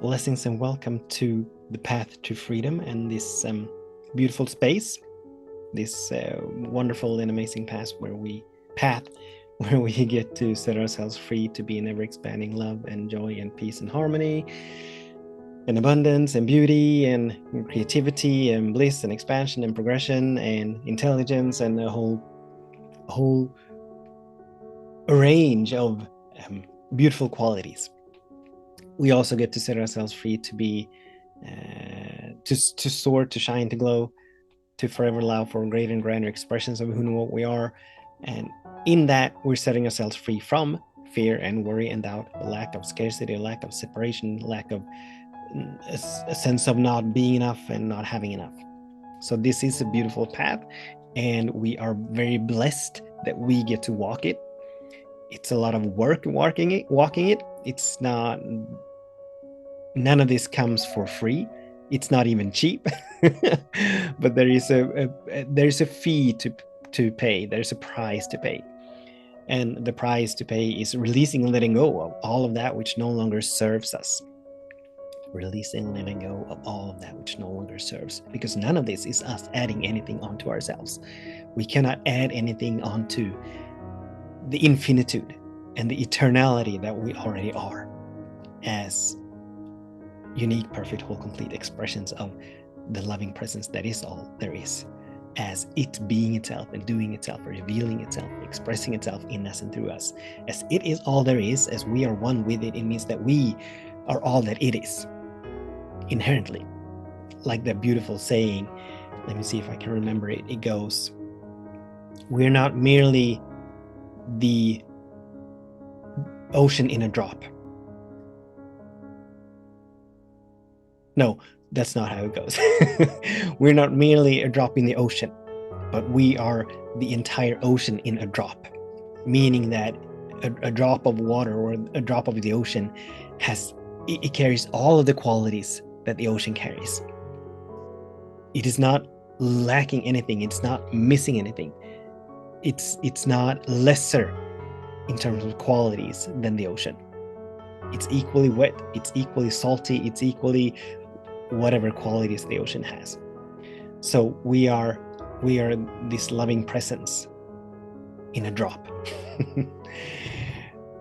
Blessings and welcome to the path to freedom and this beautiful space, this wonderful and amazing path where we get to set ourselves free to be in ever-expanding love and joy and peace and harmony and abundance and beauty and creativity and bliss and expansion and progression and intelligence and a whole range of beautiful qualities. We also get to set ourselves free to be to soar, to shine, to glow, to forever allow for greater and grander expressions of who and what we are. And in that, we're setting ourselves free from fear and worry and doubt, a lack of scarcity, a lack of separation, lack of a sense of not being enough and not having enough. So this is a beautiful path, and we are very blessed that we get to walk it. It's a lot of work walking it. It's not, none of this comes for free. It's not even cheap, but there is a fee to pay. There's a price to pay. And the price to pay is releasing and letting go of all of that which no longer serves us. Releasing and letting go of all of that which no longer serves, because none of this is us adding anything onto ourselves. We cannot add anything onto the infinitude and the eternality that we already are as unique, perfect, whole, complete expressions of the loving presence that is all there is, as it being itself and doing itself, revealing itself, expressing itself in us and through us. As it is all there is, as we are one with it, it means that we are all that it is inherently. Like that beautiful saying, let me see if I can remember it. It goes, we're not merely the ocean in a drop. No, that's not how it goes. We're not merely a drop in the ocean, but we are the entire ocean in a drop, meaning that a drop of water or a drop of the ocean it carries all of the qualities that the ocean carries. It is not lacking anything. It's not missing anything. It's not lesser in terms of qualities than the ocean. It's equally wet, it's equally salty, it's equally whatever qualities the ocean has. So we are this loving presence in a drop.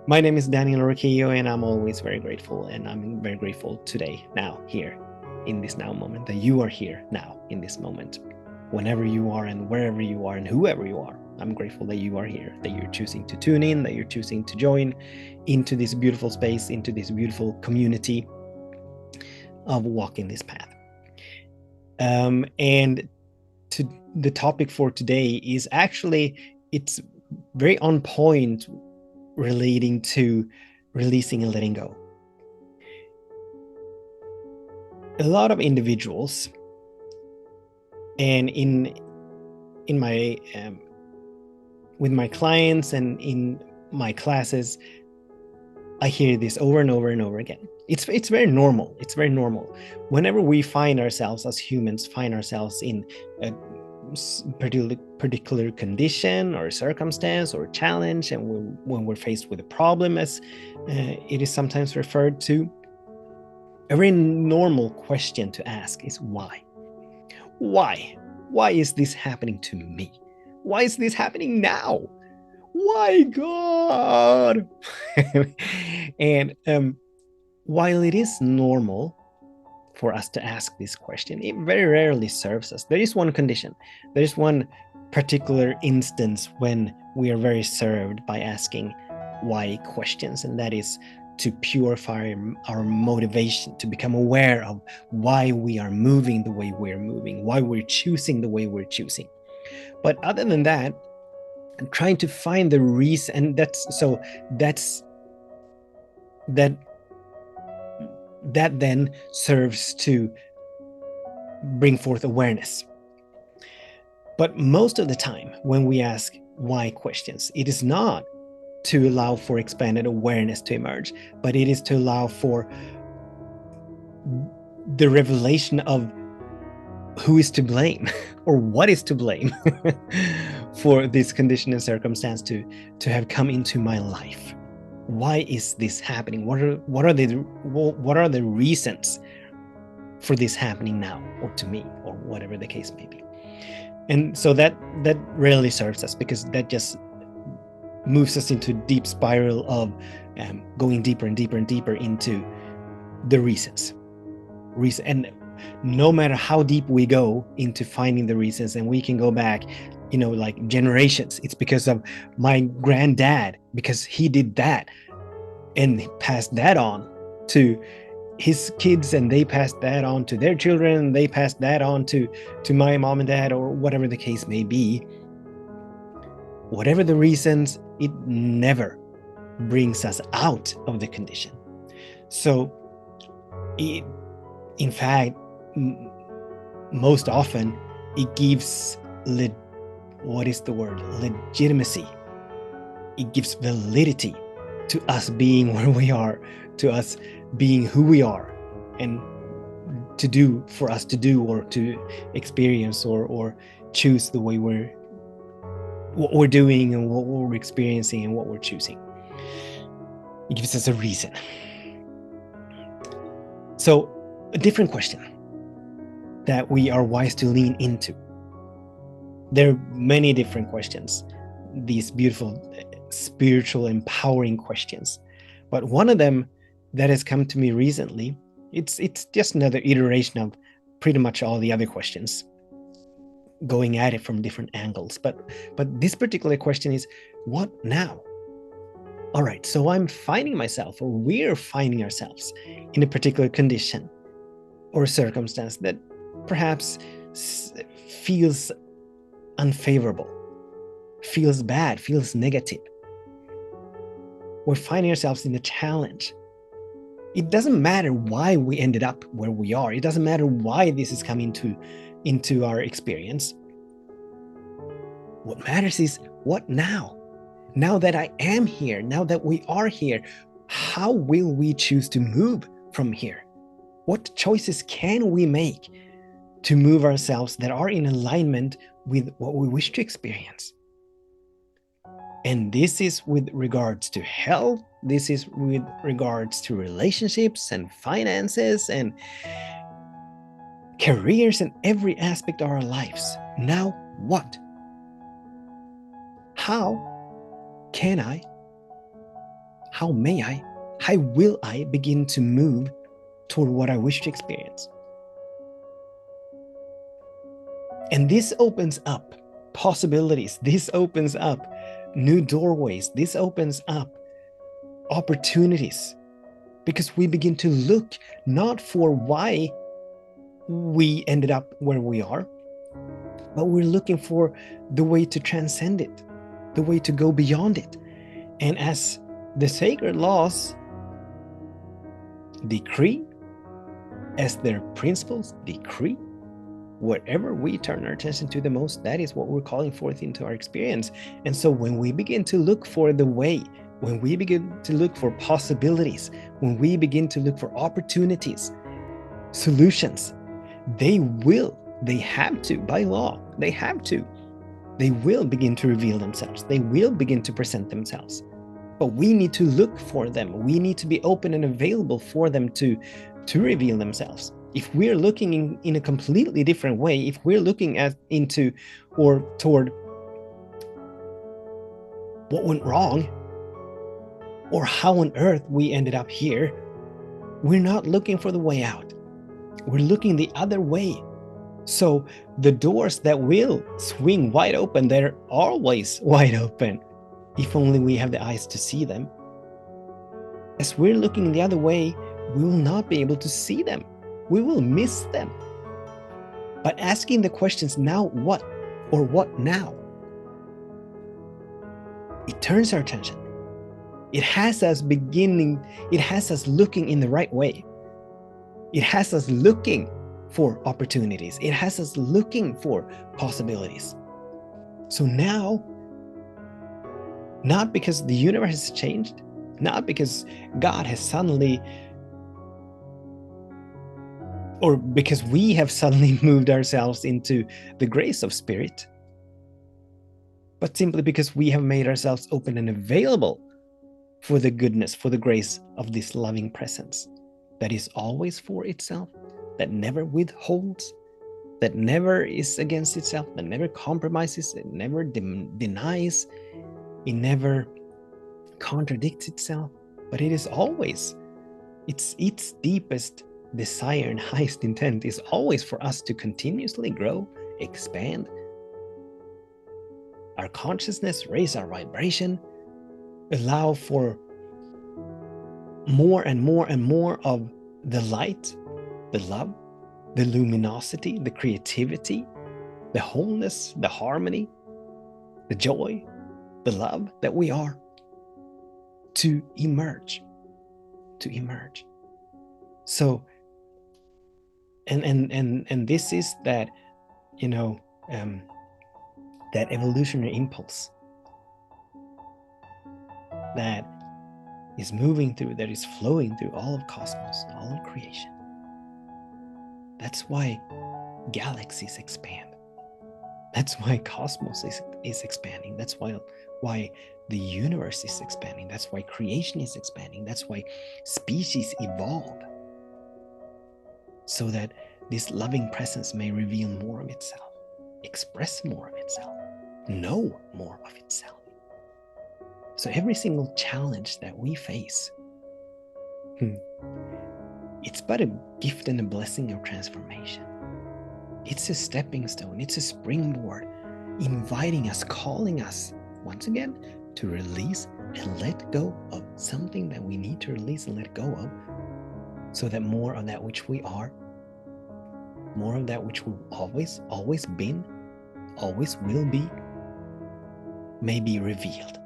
My name is Daniel Roquillo, and I'm always very grateful, and I'm very grateful today, now, here, in this now moment, that you are here now, in this moment. Whenever you are and wherever you are and whoever you are, I'm grateful that you are here, that you're choosing to tune in, that you're choosing to join into this beautiful space, into this beautiful community of walking this path. And the topic for today is actually, it's very on point, relating to releasing and letting go. A lot of individuals, and in my with my clients and in my classes, I hear this over and over and over again. It's very normal. It's very normal. Whenever we find ourselves as humans, find ourselves in a particular condition or circumstance or challenge, and when we're faced with a problem, as it is sometimes referred to, a very normal question to ask is why? Why is this happening to me? Why is this happening now? Why, God? And while it is normal for us to ask this question, it very rarely serves us. There is one condition. There is one particular instance when we are very served by asking why questions, and that is to purify our motivation, to become aware of why we are moving the way we're moving, why we're choosing the way we're choosing. But other than that, trying to find the reason, and that then serves to bring forth awareness. But most of the time when we ask why questions, it is not to allow for expanded awareness to emerge, but it is to allow for the revelation of who is to blame or what is to blame for this condition and circumstance to have come into my life. why is this happening? What are the reasons for this happening now, or to me, or whatever the case may be? And so that rarely serves us, because that just moves us into a deep spiral of going deeper and deeper and deeper into the reasons. And no matter how deep we go into finding the reasons, and we can go back, like generations, it's because of my granddad, because he did that and passed that on to his kids, and they passed that on to their children, and they passed that on to my mom and dad, or whatever the case may be. Whatever the reasons, it never brings us out of the condition. So in fact, most often it gives legitimacy. It gives validity to us being where we are, to us being who we are, and for us to do or to experience or choose the way what we're doing and what we're experiencing and what we're choosing. It gives us a reason. So, a different question that we are wise to lean into. There are many different questions, these beautiful, spiritual, empowering questions. But one of them that has come to me recently, it's just another iteration of pretty much all the other questions, going at it from different angles. But this particular question is, what now? All right, so I'm finding myself, or we're finding ourselves in a particular condition or circumstance that perhaps feels unfavorable, feels bad, feels negative. We're finding ourselves in a challenge. It doesn't matter why we ended up where we are. It doesn't matter why this is coming into our experience. What matters is, what now? Now that I am here, now that we are here, how will we choose to move from here? What choices can we make to move ourselves that are in alignment with what we wish to experience? And this is with regards to health, this is with regards to relationships and finances and careers and every aspect of our lives. Now what? How can I, how may I, how will I begin to move toward what I wish to experience? And this opens up possibilities. This opens up new doorways. This opens up opportunities, because we begin to look not for why we ended up where we are, but we're looking for the way to transcend it, the way to go beyond it. And as the sacred laws decree, as their principles decree, whatever we turn our attention to the most, that is what we're calling forth into our experience. And so when we begin to look for the way, when we begin to look for possibilities, when we begin to look for opportunities, solutions, they have to, by law, they will begin to reveal themselves. They will begin to present themselves. But we need to look for them. We need to be open and available for them to reveal themselves. If we're looking in a completely different way, if we're looking toward what went wrong, or how on earth we ended up here, we're not looking for the way out. We're looking the other way. So the doors that will swing wide open, they're always wide open, if only we have the eyes to see them. As we're looking the other way, we will not be able to see them. We will miss them. But asking the questions, now what, or what now, it turns our attention. It has us looking in the right way. It has us looking for opportunities. It has us looking for possibilities. So now, not because the universe has changed, not because God has suddenly, or because we have suddenly moved ourselves into the grace of spirit, but simply because we have made ourselves open and available for the goodness, for the grace of this loving presence that is always for itself, that never withholds, that never is against itself, that never compromises, it never denies, it never contradicts itself, but it is always, its deepest desire and highest intent is always for us to continuously grow, expand our consciousness, raise our vibration, allow for more and more and more of the light, the love, the luminosity, the creativity, the wholeness, the harmony, the joy, the love that we are, to emerge. So, and this is that, that evolutionary impulse that is moving through, that is flowing through all of cosmos, all of creation. That's why galaxies expand. That's why cosmos is expanding. That's why the universe is expanding. That's why creation is expanding. That's why species evolve, so that this loving presence may reveal more of itself, express more of itself, know more of itself. So every single challenge that we face, it's but a gift and a blessing of transformation. It's a stepping stone. It's a springboard, inviting us, calling us once again to release and let go of something that we need to release and let go of, so that more of that which we are, more of that which we've always been, always will be, may be revealed,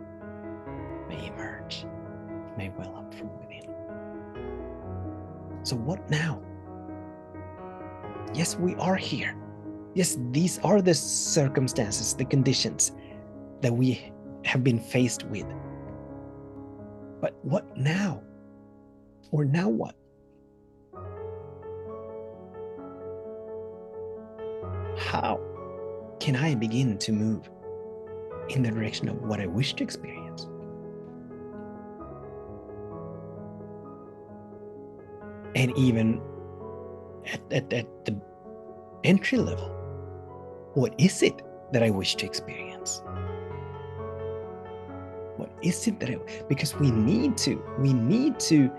may emerge, may well up from within. So what now? Yes, we are here. Yes, these are the circumstances, the conditions that we have been faced with. But what now? Or now what? How can I begin to move in the direction of what I wish to experience? And even at the entry level, what is it that I wish to experience? What is it that because we need to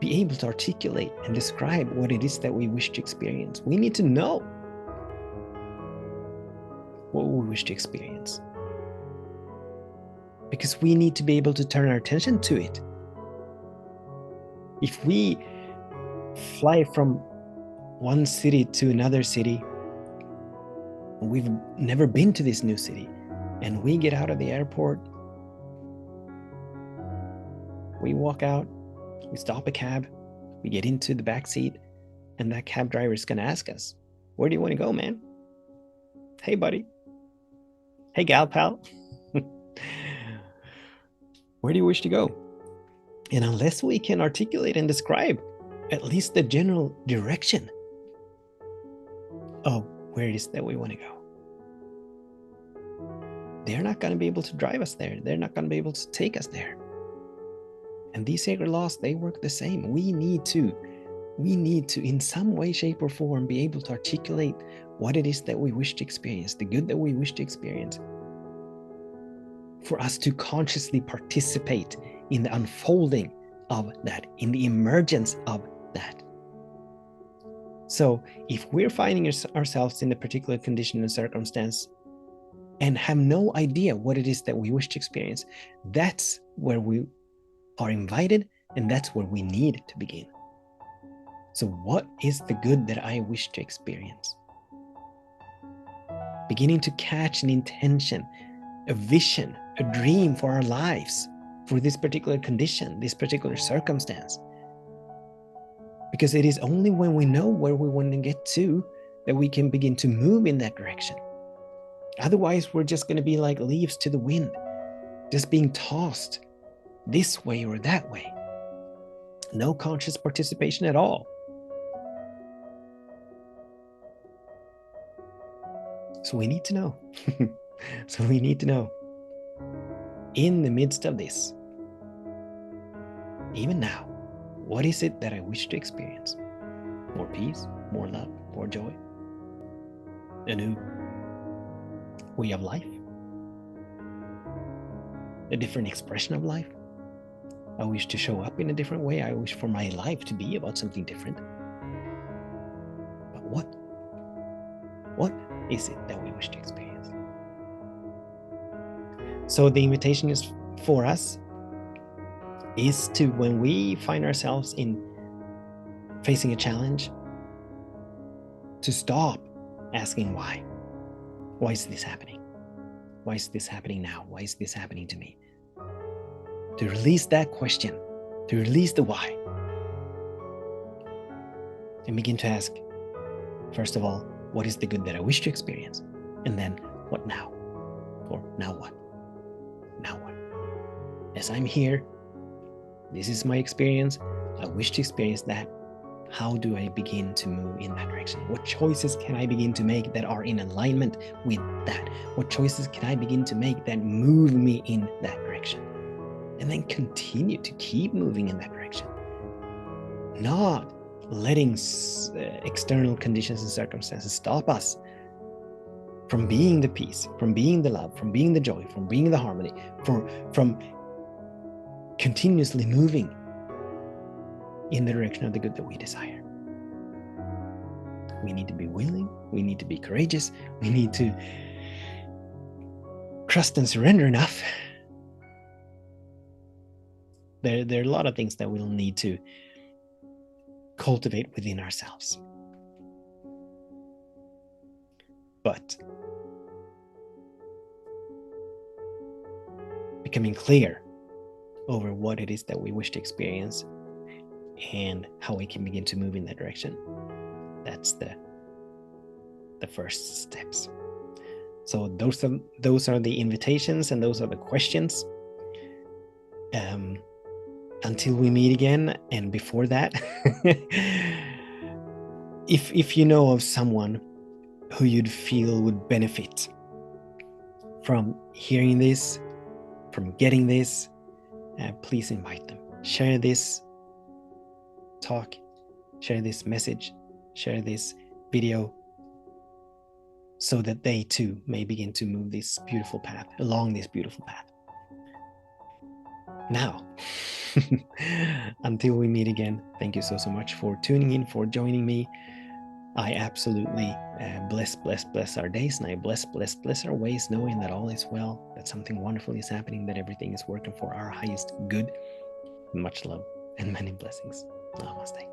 be able to articulate and describe what it is that we wish to experience. We need to know what we wish to experience, because we need to be able to turn our attention to it. If we fly from one city to another city, we've never been to this new city, and we get out of the airport, we walk out, we stop a cab, we get into the back seat, and that cab driver is going to ask us, "Where do you want to go, man? Hey, buddy. Hey, gal pal. Where do you wish to go?" And unless we can articulate and describe at least the general direction of where it is that we want to go, they're not going to be able to drive us there. They're not going to be able to take us there. And these sacred laws, they work the same. We need to, in some way, shape, or form, be able to articulate what it is that we wish to experience, the good that we wish to experience, for us to consciously participate in the unfolding of that, in the emergence of that. So if we're finding ourselves in a particular condition and circumstance and have no idea what it is that we wish to experience, that's where we are invited, and that's where we need to begin. So what is the good that I wish to experience? Beginning to catch an intention, a vision, a dream for our lives, for this particular condition, this particular circumstance. Because it is only when we know where we want to get to that we can begin to move in that direction. Otherwise, we're just going to be like leaves to the wind, just being tossed this way or that way. No conscious participation at all. So we need to know. In the midst of this, even now, what is it that I wish to experience? More peace, more love, more joy, a new way of life, a different expression of life. I wish to show up in a different way. I wish for my life to be about something different. But what? What is it that we wish to experience? So the invitation is for us is to, when we find ourselves in facing a challenge, to stop asking why. Why is this happening? Why is this happening now? Why is this happening to me? To release that question, to release the why, and begin to ask, first of all, what is the good that I wish to experience? And then, what now? Or now what? Now what? As I'm here, this is my experience. I wish to experience that. How do I begin to move in that direction? What choices can I begin to make that are in alignment with that? What choices can I begin to make that move me in that direction? And then continue to keep moving in that direction. Not letting external conditions and circumstances stop us from being the peace, from being the love, from being the joy, from being the harmony, from continuously moving in the direction of the good that we desire. We need to be willing, we need to be courageous, we need to trust and surrender enough. There are a lot of things that we'll need to cultivate within ourselves. But becoming clear over what it is that we wish to experience and how we can begin to move in that direction, that's the first steps. So those are the invitations, and those are the questions. Until we meet again, and before that, if you know of someone who you'd feel would benefit from hearing this, from getting this, please invite them. Share this talk, share this message, share this video, so that they too may begin to move this beautiful path, along this beautiful path. Now, until we meet again, thank you so much for tuning in, for joining me. I absolutely bless our days, and I bless our ways, knowing that all is well, that something wonderful is happening, that everything is working for our highest good. Much love and many blessings. Namaste.